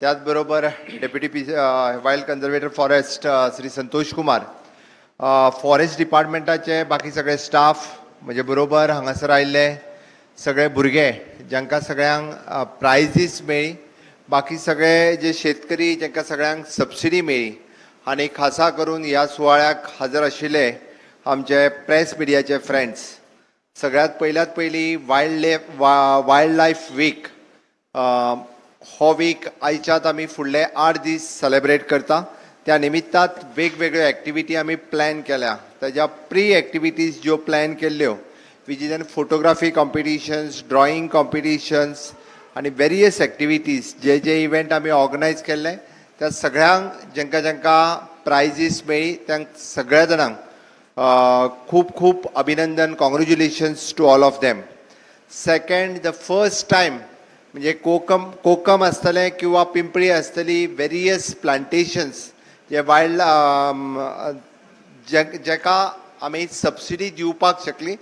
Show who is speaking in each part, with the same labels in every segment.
Speaker 1: त्याचबरोबर deputy wild conservator forest Shri Santosh Kumar, forest डिपार्टमेंटाचे बाकी सगळे स्टाफ म्हणजे बरोबर हांगासर आयिल्ले सगळे भुरगे जांकां सगळ्यांक प्रायजीस मेळ्ळी, बाकी सगळे जे शेतकरी जांकां सगळ्यांक सबसिडी मेळ्ळी आनी खासा करून ह्या सुवाळ्याक हजर आशिल्ले आमचे प्रेस मिडियाचे फ्रेंड्स, सगळ्यात पयली वायल्ड लायफ वीक हो वीक आयच्यात आमी फुडले 8 दीस सेलेब्रेट करता. त्या निमित्तात वेगवेगळ्यो एक्टिविटी आमी प्लॅन केल्या. ताज्या प्री एक्टिविटीज ज्यो प्लॅन केल्ल्यो which is an photography competitions, drawing competitions आनी वेरियस एक्टिविटीज जे इव्हेंट आमी ऑर्गनायज केल्ले त्या सगळ्यांक जांकां प्रायजीस मेळ्ळी त्यांक सगळ्या जाणांक खूब खूब अभिनंदन, congratulations to all of them. Second, the first time म्हणजे कोकम आसतलें किंवा पिंपळी आसतली, वेरियस प्लांटेशन्स जे वायल्ड जेका आमी सबसिडी दिवपाक शकली.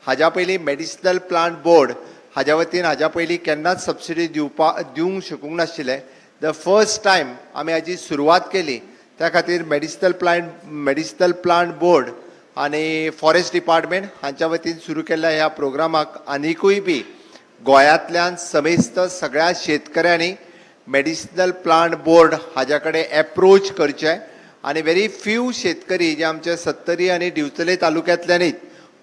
Speaker 1: हाज्या पयलीं मेडिसिनल प्लांट बोर्ड हाज्या वतीन हाज्या पयलीं केन्नाच सबसिडी दिवंक शकूंक नाशिल्ले. द फर्स्ट टायम आमी हाजी सुरवात केली. त्या खातीर मेडिसिनल प्लांट बोर्ड आनी फॉरेस्ट डिपार्टमेंट हांच्या वतीन सुरू केल्ल्या ह्या प्रोग्रामाक आनिकूय बी गोंयांतल्यान समेस्त सगळ्या शेतकऱ्यांनी मेडिसिनल प्लांट बोर्ड हाज्या कडेन एप्रोच करचें. आनी वेरी फ्यू शेतकरी जे आमचे सत्तरी आनी दिवचले तालुक्यांतल्यानच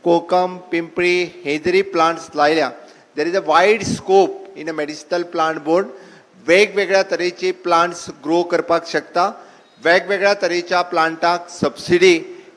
Speaker 1: कोकम, पिंपळी हे जरी प्लांट्स लायल्या, there is a wide scope in a medicinal plant board. वेगवेगळ्या तरेची प्लांट्स ग्रो करपाक शकता. वेगवेगळ्या तरेच्या प्लांटाक सबसिडी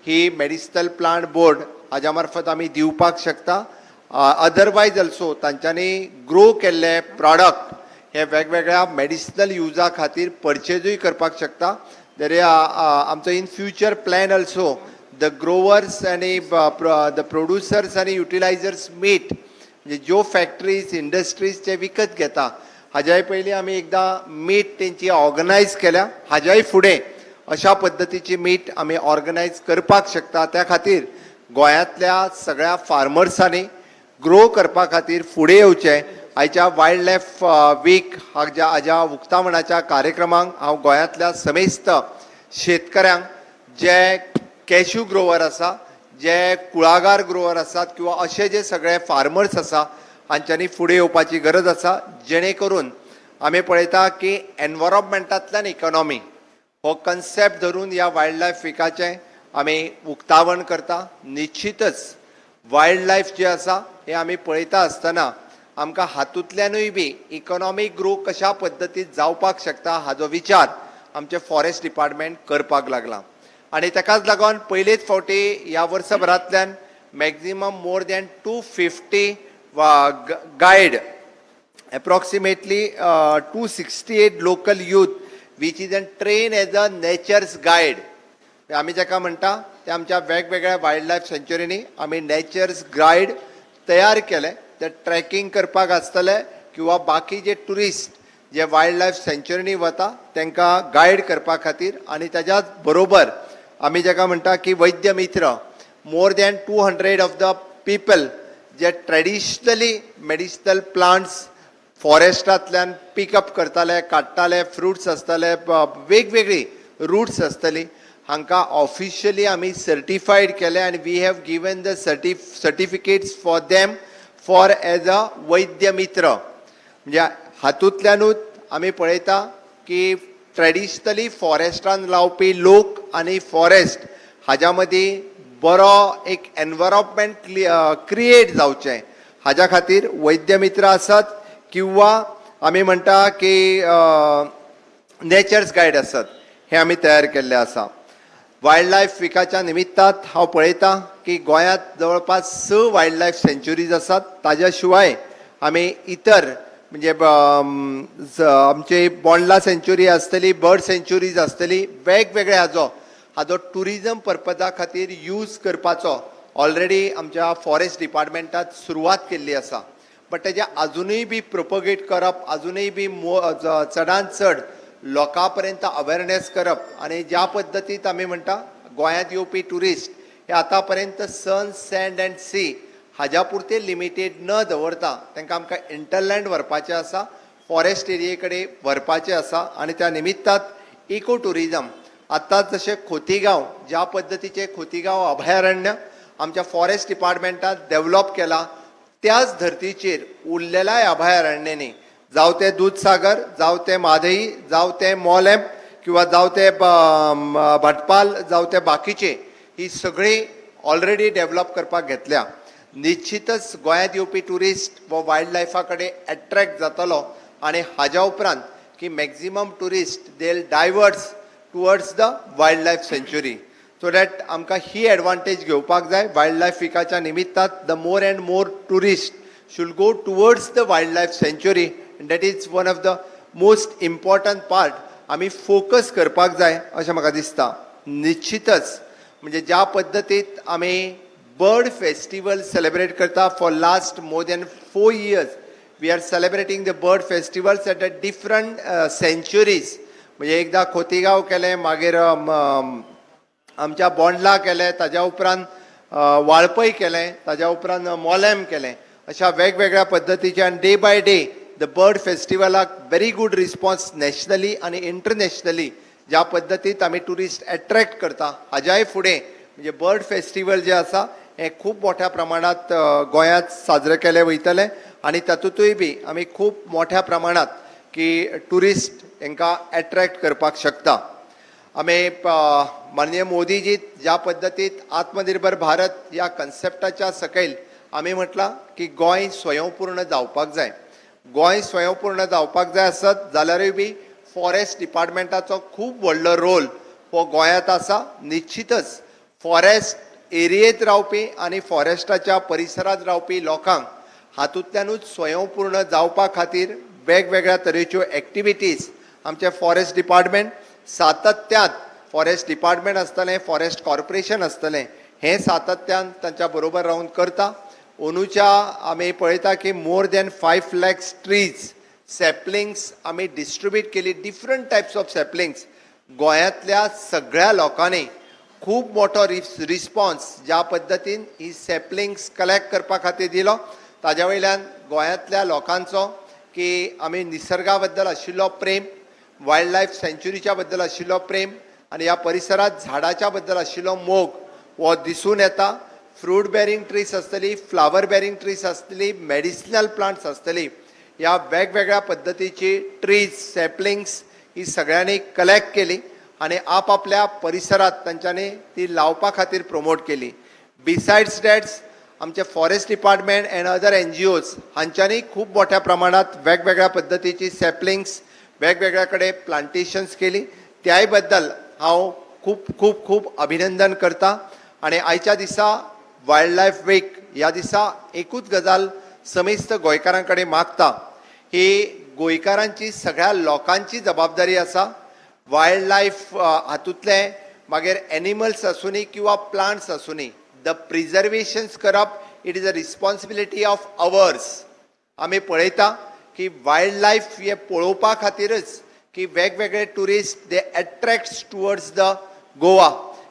Speaker 1: ही मेडिसिनल प्लांट बोर्ड हाज्या मार्फत आमी दिवपाक शकता. अदरवायज ऑल्सो तांच्यांनी ग्रो केल्ले प्रॉडक्ट हे वेगवेगळ्या मेडिसिनल युजा खातीर परचेजूय करपाक शकता. आमचो in future plan also the growers आनी द प्रोड्युसर्स आनी युटिलायझर्स मीट म्हणजे ज्यो फॅक्टरीज इंडस्ट्रीज जे विकत घेता हाज्याय पयलीं आमी एकदां मीट तेंची ऑर्गनायज केल्या. हाज्याय फुडें अशा पद्दतीची मीट आमी ऑर्गनायज करपाक शकता. त्या खातीर गोंयांतल्या सगळ्या फार्मर्सांनी ग्रो करपा खातीर फुडें येवचें. आयच्या वायल्ड लायफ वीक हाज्या उक्तावणाच्या कार्यक्रमांक हांव गोंयांतल्या समेस्त शेतकऱ्यांक जे कॅश्यू ग्रोवर आसा, जे कुळागर ग्रोवर आसात किंवा अशे जे सगळे फार्मर्स आसा हांच्यांनी फुडें येवपाची गरज आसा. जेणे करून आमी पळयता की एनवायरॉन्मेंटांतल्यान इकॉनॉमी हो कन्सेप्ट धरून ह्या वायल्ड लायफ विकाचें आमी उक्तावण करता. निश्चितच वायल्ड लायफ जे आसा हे आमी पळयता आसतना आमकां हातूंतल्यानूय बी इकॉनॉमीक ग्रो कशा पद्दतीन जावपाक शकता हाजो विचार आमचे फॉरेस्ट डिपार्टमेंट करपाक लागला. आनी ताकाच लागून पयलेच फावटी ह्या वर्सभरांतल्यान maximum more than 250 guide approximately 268 local youth which is an train as a nature's guide. आमी जाका म्हणटा ते आमच्या वेगवेगळ्या वायल्ड लायफ सँच्युरीनी आमी नेचर्स गायड तयार केले. ते ट्रॅकिंग करपाक आसतले किंवा बाकी जे टुरिस्ट जे वायल्ड लायफ सँच्युरीनी वता तांकां गायड करपा खातीर. आनी ताज्याच बरोबर आमी जाका म्हणटा की वैद्य मित्र more than 200 of the people जे ट्रेडिशनली मेडिसिनल प्लांट्स फॉरेस्टांतल्यान पिकअप करताले, काडटाले, फ्रुट्स आसताले, वेगवेगळी रूट्स आसतली, हांकां ऑफिशियली आमी सर्टिफायड केले आनी we have given the certificates for them for as a वैद्य मित्र. म्हणजे हातूंतल्यानूच आमी पळयता की ट्रेडिशनली फॉरेस्टान रावपी लोक आनी फॉरेस्ट हाज्या मदीं बरो एक एनवायरॉन्मेंट क्रिएट जावचें हाज्या खातीर वैद्य मित्र आसात किंवा आमी म्हणटा की नेचर्स गायड आसात हे आमी तयार केल्ले आसा. वायल्ड लायफ विकाच्या निमित्तात हांव पळयता की गोंयांत जवळपास 6 वायल्ड लायफ सँच्युरीज आसात. ताज्या शिवाय आमी इतर म्हणजे आमची बोंडला सँच्युरी आसतली, बर्ड सँच्युरीज आसतली, वेगवेगळे हाजो टुरिजम पर्पजा खातीर यूज करपाचो ऑलरेडी आमच्या फॉरेस्ट डिपार्टमेंटात सुरवात केल्ली आसा. बट तेजे अजुनूय बी प्रोपगेट करप, अजुनूय बी चडांत चड लोकां पर्यंत अवेरनेस करप आनी ज्या पद्दतीत आमी म्हणटा गोंयांत येवपी टुरिस्ट हे आतां पर्यंत सन, सँड अँड सी हाज्या पुरते लिमिटेड न दवरता तांकां आमकां इंटरलँड व्हरपाचें आसा. फॉरेस्ट एरियेकडे व्हरपाचें आसा आनी त्या निमित्तात इको टुरिजम आत्ताच जशें खोतीगांव ज्या पद्दतीचें खोतीगांव अभयारण्य आमच्या फॉरेस्ट डिपार्टमेंटान डेव्हलप केला त्याच धर्तीचेर उरलेल्या अभयारण्यांनी जावं ते दूधसागर जावं ते म्हादई जावं ते मोलेम किंवा जावं ते भटपाल जावं ते बाकीचे ही सगळी ऑलरेडी डेव्हलप करपाक घेतल्या. निश्चितच गोंयांत येवपी टुरिस्ट वो वायल्ड लायफा कडेन एट्रॅक्ट जातलो आनी हाज्या उपरांत की maximum tourist they will diverts towards the wildlife sanctuary so that आमकां ही एडवांटेज घेवपाक जाय. वायल्ड लायफ विकाच्या निमित्तात the more and more tourist should go towards the wildlife sanctuary and that is one of the most important part आम्ही focus करपाक जाय अशें म्हाका दिसता. निश्चितच म्हणजे ज्या पद्दतीत आम्ही बर्ड फेस्टिवल सेलिब्रेट करता for last more than 4 years we are celebrating the bird festivals at the different sanctuaries. म्हणजे एकदा खोतीगांव केलें मागीर आमच्या बोंडला केलें ताज्या उपरांत वाळपय केलें ताज्या उपरांत मोलेम केलें अशा वेगवेगळ्या पद्दतीचे आनी day by day the bird फेस्टिवलाक व्हेरी गूड रिस्पॉन्स नॅशनली आनी इंटरनॅशनली ज्या पद्दतीत आमी टुरिस्ट एट्रॅक्ट करता हाज्याय फुडें म्हणजे बर्ड फेस्टिवल जे आसा हें खूब मोठ्या प्रमाणांत गोंयांत साजरे केले वयतले आनी तातूंतूय बी आमी खूब मोठ्या प्रमाणांत की टुरिस्ट हांकां एट्रॅक्ट करपाक शकता. आमी माननीय मोदीजी ज्या पद्दतीत आत्मनिर्भर भारत ह्या कन्सेप्टाच्या सकयल आमी म्हटलां की गोंय स्वयंपूर्ण जावपाक जाय. गोंय स्वयंपूर्ण जावपाक जाय आसत जाल्यारूय बी फॉरेस्ट डिपार्टमेंटाचो खूब व्हडलो रोल हो गोंयांत आसा. निश्चितच फॉरेस्ट एरियेंत रावपी आनी फॉरेस्टाच्या परिसरांत रावपी लोकांक हातूंतल्यानूच स्वयंपूर्ण जावपा खातीर वेगवेगळ्या तरेच्यो एक्टिविटीज आमचे फॉरेस्ट डिपार्टमेंट सातत्यान फॉरेस्ट डिपार्टमेंट आसतलें फॉरेस्ट कॉर्पोरेशन आसतलें हें सातत्यान तांच्या बरोबर रावन करता. अंदूच्या आमी पळयता की मोर दॅन 5 lakhs ट्रीज सॅपलिंग्स आमी डिस्ट्रिब्यूट केली डिफरंट टायप्स ऑफ सॅपलिंग्स. गोंयांतल्या सगळ्या लोकांनी खूब मोठो रिस्पॉन्स ज्या पद्दतीन ही सॅपलिंग्स कलेक्ट करपा खातीर दिलो ताज्या वयल्यान गोंयांतल्या लोकांचो की आमी निसर्गा बद्दल आशिल्लो प्रेम वायल्ड लायफ सेंच्युरीच्या बद्दल आशिल्लो प्रेम आनी ह्या परिसरांत झाडाच्या बद्दल आशिल्लो मोग हो दिसून येता. फ्रूट बेरिंग ट्रीज आसतली फ्लावर बेरिंग ट्रीज आसतली मेडिसिनल प्लांट्स आसतली ह्या वेगवेगळ्या पद्दतीची ट्रीज सॅपलिंग्स ही सगळ्यांनी कलेक्ट केली आनी आपआपल्या परिसरांत तांच्यांनी ती लावपा खातीर प्रमोट केली. बिसायड्स डॅट्स आमचे forest department end other NGOs हांच्यांनी खूब मोठ्या प्रमाणांत वेगवेगळ्या पद्दतीची सॅपलिंग्स वेगवेगळ्या कडेन प्लांटेशन्स केली. त्याय बद्दल हांव खूब खूब खूब अभिनंदन करता. आनी आयच्या दिसा वायल्ड लायफ वीक ह्या दिसा एकूच गजाल समेस्त गोंयकारां कडेन मागता ही गोंयकारांची सगळ्या लोकांची जबाबदारी आसा. वायल्ड लायफ हातूंतले मागीर एनिमल्स आसूनी किंवा प्लांट्स आसूनी द प्रिजर्वेशन्स करप it is a responsibility of ours. आमी पळयता की वायल्ड लायफ हे पळोवपा खातीरच की वेगवेगळे tourist they attracts towards the Goa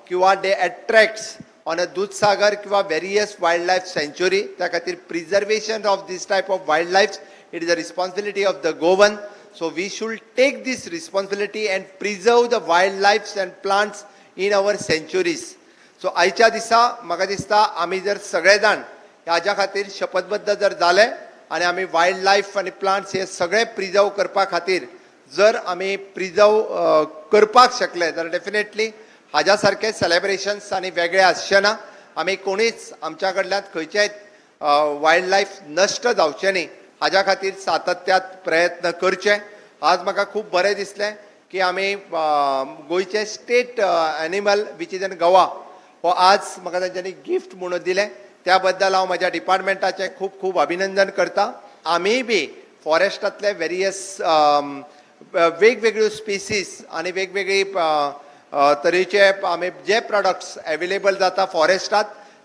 Speaker 1: किंवा दे एट्रॅक्ट्स ऑन अ दूधसागर किंवा वेरियस वायल्ड लायफ सेंच्युरी. त्या खातीर preservation of this type of wildlife it is a responsibility of the Goan. So we should take this responsibility and preserve the wildlifes and plants in our sanctuaries. So आयच्या दिसा म्हाका दिसता आमी जर सगळे जाण ह्याच्या खातीर शपथबद्ध जर जाले आनी आमी वायल्ड लायफ आनी प्लांट्स हे सगळे प्रिजर्व करपा खातीर जर आमी प्रिजर्व करपाक शकले जाल्यार डेफिनेटली हाज्या सारके सेलेब्रेशन्स आनी वेगळे आसचे ना. आमी कोणीच आमच्या कडल्यान खंयचेच वायल्ड लायफ नश्ट जावचें न्ही हाज्या खातीर सातत्यात प्रयत्न करचे. आज म्हाका खूब बरें दिसलें की आमी गोंयचे state animal which is in Goa हो आज म्हाका तांच्यांनी गिफ्ट म्हणून दिलें. त्या बद्दल हांव म्हज्या डिपार्टमेंटाचें खूब खूब अभिनंदन करता. आमी बी फॉरेस्टांतले वेरियस वेगवेगळ्यो स्पिसीस आनी वेगवेगळी तरेचे आमी जे प्रॉडक्ट्स अवेलेबल जाता फॉरेस्टांत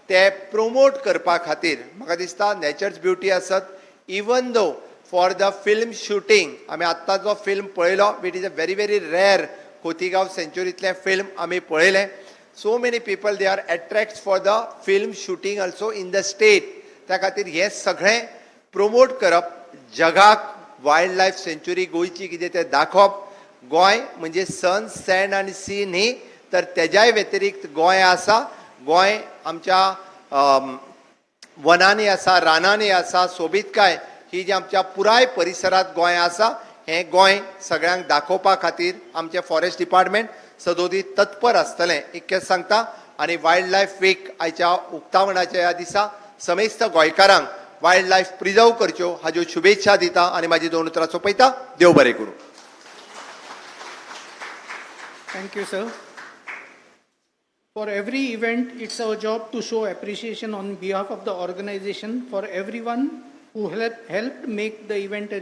Speaker 1: ते प्रमोट करपा खातीर म्हाका दिसता नेचर्स ब्युटी आसत even though for the film shooting आमी आत्तां जो फिल्म पळयलो it is a very very rare Cotigao सेंच्युरींतलें फिल्म आमी पळयलें. So many people they are attracts for the film shooting also in the state. त्या खातीर हें सगळें प्रमोट करप जगाक वायल्ड लायफ सेंच्युरी गोंयची कितें तें दाखोवप. गोंय म्हणजे सन सँड आनी सी न्ही तर तेज्याय व्यतिरिक्त गोंय आसा. गोंय आमच्या वनांनी आसा, रानांनी आसा. सोबीतकाय ही जी आमच्या पुराय परिसरांत गोंय आसा हें गोंय सगळ्यांक दाखोवपा खातीर आमचे फॉरेस्ट डिपार्टमेंट सदोदीत तत्पर आसतलें इतकेंच सांगता. आनी वायल्ड लायफ वीक आयच्या उक्तावणाच्या ह्या दिसा समेस्त गोंयकारांक वायल्ड लायफ प्रिजर्व करच्यो हाज्यो शुभेच्छा दिता आनी म्हाजी 2 उतरां सोंपयता. देव बरें करूं.
Speaker 2: Thank you, sir. For every event, it's our job to show appreciation on behalf of the organization for everyone who helped make the event a